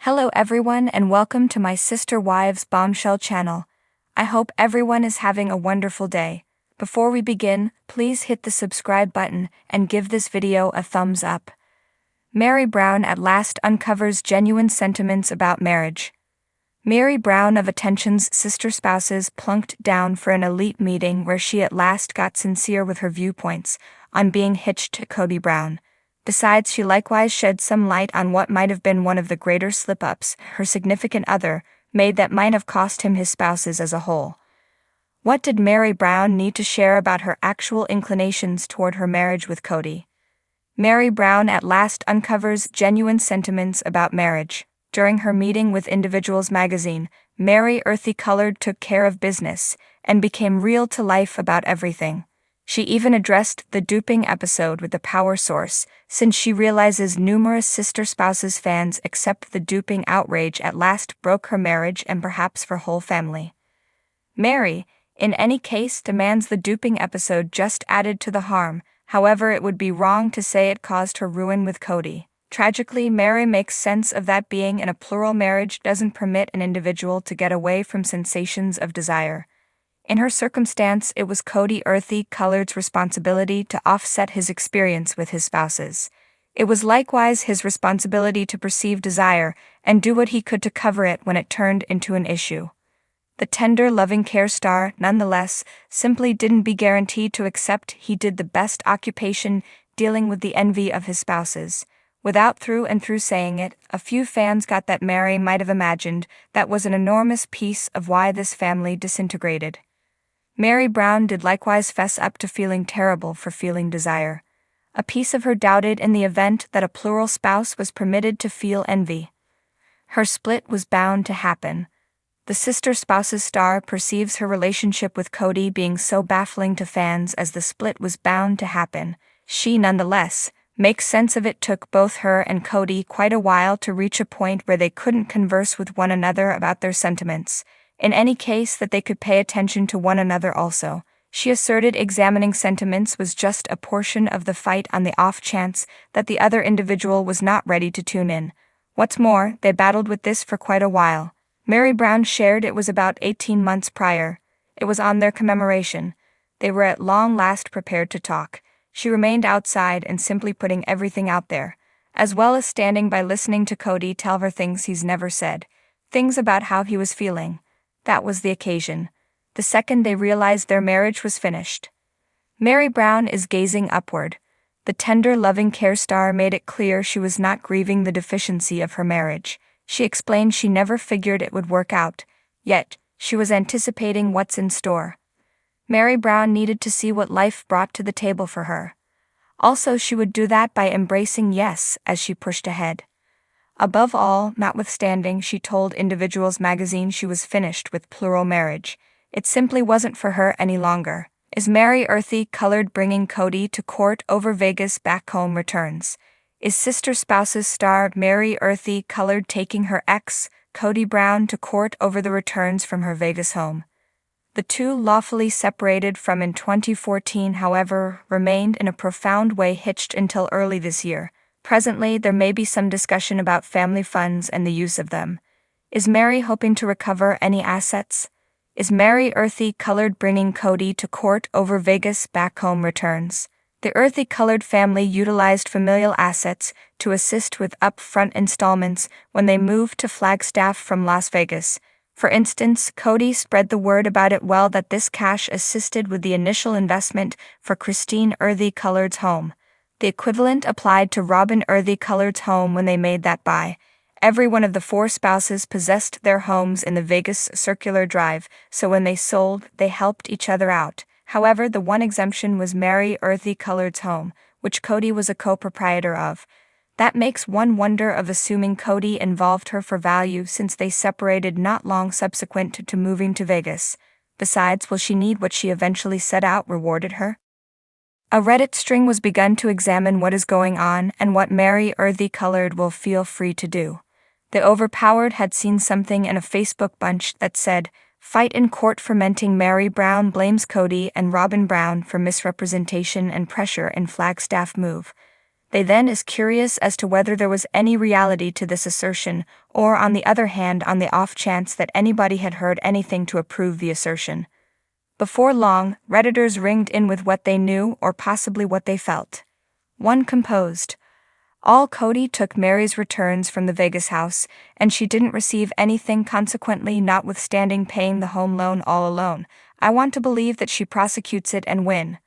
Hello everyone and welcome to my Sister Wives Bombshell channel. I hope everyone is having a wonderful day. Before we begin, please hit the subscribe button and give this video a thumbs up. Meri Brown at last uncovers genuine sentiments about marriage. Meri Brown of Attention's Sister Spouses plunked down for an elite meeting where she at last got sincere with her viewpoints on being hitched to Cody Brown. Besides, she likewise shed some light on what might have been one of the greater slip-ups her significant other made that might have cost him his spouses as a whole. What did Meri Brown need to share about her actual inclinations toward her marriage with Cody? Meri Brown at last uncovers genuine sentiments about marriage. During her meeting with Individuals magazine, Meri Earthy Colored took care of business and became real to life about everything. She even addressed the duping episode with the power source, since she realizes numerous Sister Spouses fans accept the duping outrage at last broke her marriage and perhaps her whole family. Meri, in any case, demands the duping episode just added to the harm. However, it would be wrong to say it caused her ruin with Cody. Tragically, Meri makes sense of that being in a plural marriage doesn't permit an individual to get away from sensations of desire. In her circumstance, it was Cody Earthy Colored's responsibility to offset his experience with his spouses. It was likewise his responsibility to perceive desire and do what he could to cover it when it turned into an issue. The tender, loving care star, nonetheless, simply didn't be guaranteed to accept he did the best occupation dealing with the envy of his spouses. Without through and through saying it, a few fans got that Meri might have imagined that was an enormous piece of why this family disintegrated. Meri Brown did likewise fess up to feeling terrible for feeling desire. A piece of her doubted in the event that a plural spouse was permitted to feel envy. Her split was bound to happen. The Sister Spouses star perceives her relationship with Cody being so baffling to fans as the split was bound to happen. She nonetheless makes sense of it. Took both her and Cody quite a while to reach a point where they couldn't converse with one another about their sentiments. In any case, that they could pay attention to one another also. She asserted examining sentiments was just a portion of the fight on the off chance that the other individual was not ready to tune in. What's more, they battled with this for quite a while. Meri Brown shared it was about 18 months prior. It was on their commemoration. They were at long last prepared to talk. She remained outside and simply putting everything out there, as well as standing by listening to Cody tell her things he's never said. Things about how he was feeling. That was the occasion. The second they realized their marriage was finished. Meri Brown is gazing upward. The tender, loving care star made it clear she was not grieving the deficiency of her marriage. She explained she never figured it would work out, yet she was anticipating what's in store. Meri Brown needed to see what life brought to the table for her. Also, she would do that by embracing yes as she pushed ahead. Above all, notwithstanding, she told Individuals magazine she was finished with plural marriage. It simply wasn't for her any longer. Is Meri Earthy Colored bringing Cody to court over Vegas back home returns? Is Sister Spouses star Meri Earthy Colored taking her ex, Cody Brown, to court over the returns from her Vegas home? The two, lawfully separated from in 2014, however, remained in a profound way hitched until early this year. Presently, there may be some discussion about family funds and the use of them. Is Meri hoping to recover any assets? Is Meri Earthy Colored bringing Cody to court over Vegas back home returns? The Earthy Colored family utilized familial assets to assist with upfront installments when they moved to Flagstaff from Las Vegas. For instance, Cody spread the word about it well that this cash assisted with the initial investment for Christine Earthy Colored's home. The equivalent applied to Robin Earthy Colored's home when they made that buy. Every one of the four spouses possessed their homes in the Vegas Circular Drive, so when they sold, they helped each other out. However, the one exemption was Meri Earthy Colored's home, which Cody was a co-proprietor of. That makes one wonder of assuming Cody involved her for value since they separated not long subsequent to moving to Vegas. Besides, will she need what she eventually set out rewarded her? A Reddit string was begun to examine what is going on and what Meri Earthy Colored will feel free to do. The Overpowered had seen something in a Facebook bunch that said, "Fight in court fermenting Meri Brown blames Cody and Robin Brown for misrepresentation and pressure in Flagstaff move." They then is curious as to whether there was any reality to this assertion, or on the other hand on the off chance that anybody had heard anything to approve the assertion. Before long, Redditors ringed in with what they knew or possibly what they felt. One composed, "All Cody took Meri's returns from the Vegas house, and she didn't receive anything consequently notwithstanding paying the home loan all alone. I want to believe that she prosecutes it and win."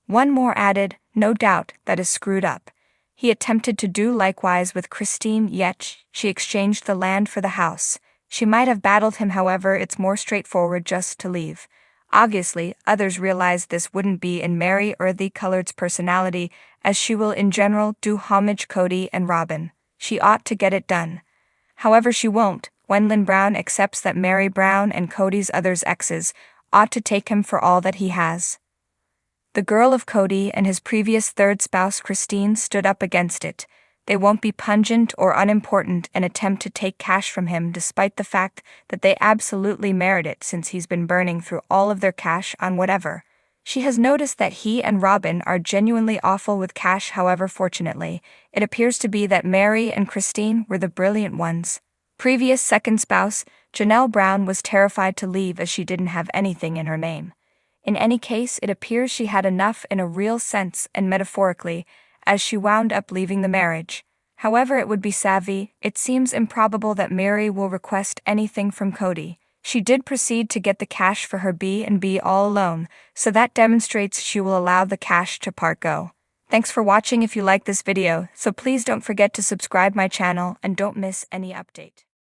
One more added, "No doubt, that is screwed up. He attempted to do likewise with Christine, yet she exchanged the land for the house. She might have battled him, however it's more straightforward just to leave." Obviously, others realized this wouldn't be in Meri or the Colored's personality, as she will in general do homage Cody and Robin. She ought to get it done. However, she won't. Wendlin Brown accepts that Meri Brown and Cody's others' exes ought to take him for all that he has. The girl of Cody and his previous third spouse Christine stood up against it. They won't be pungent or unimportant and attempt to take cash from him despite the fact that they absolutely merit it since he's been burning through all of their cash on whatever. She has noticed that he and Robin are genuinely awful with cash. However, fortunately, it appears to be that Meri and Christine were the brilliant ones. Previous second spouse, Janelle Brown, was terrified to leave as she didn't have anything in her name. In any case, it appears she had enough in a real sense and metaphorically, as she wound up leaving the marriage. However, it would be savvy. It seems improbable that Meri will request anything from Cody. She did proceed to get the cash for her B&B all alone, so that demonstrates she will allow the cash to part go. Thanks for watching. If you like this video, so please don't forget to subscribe my channel and don't miss any update.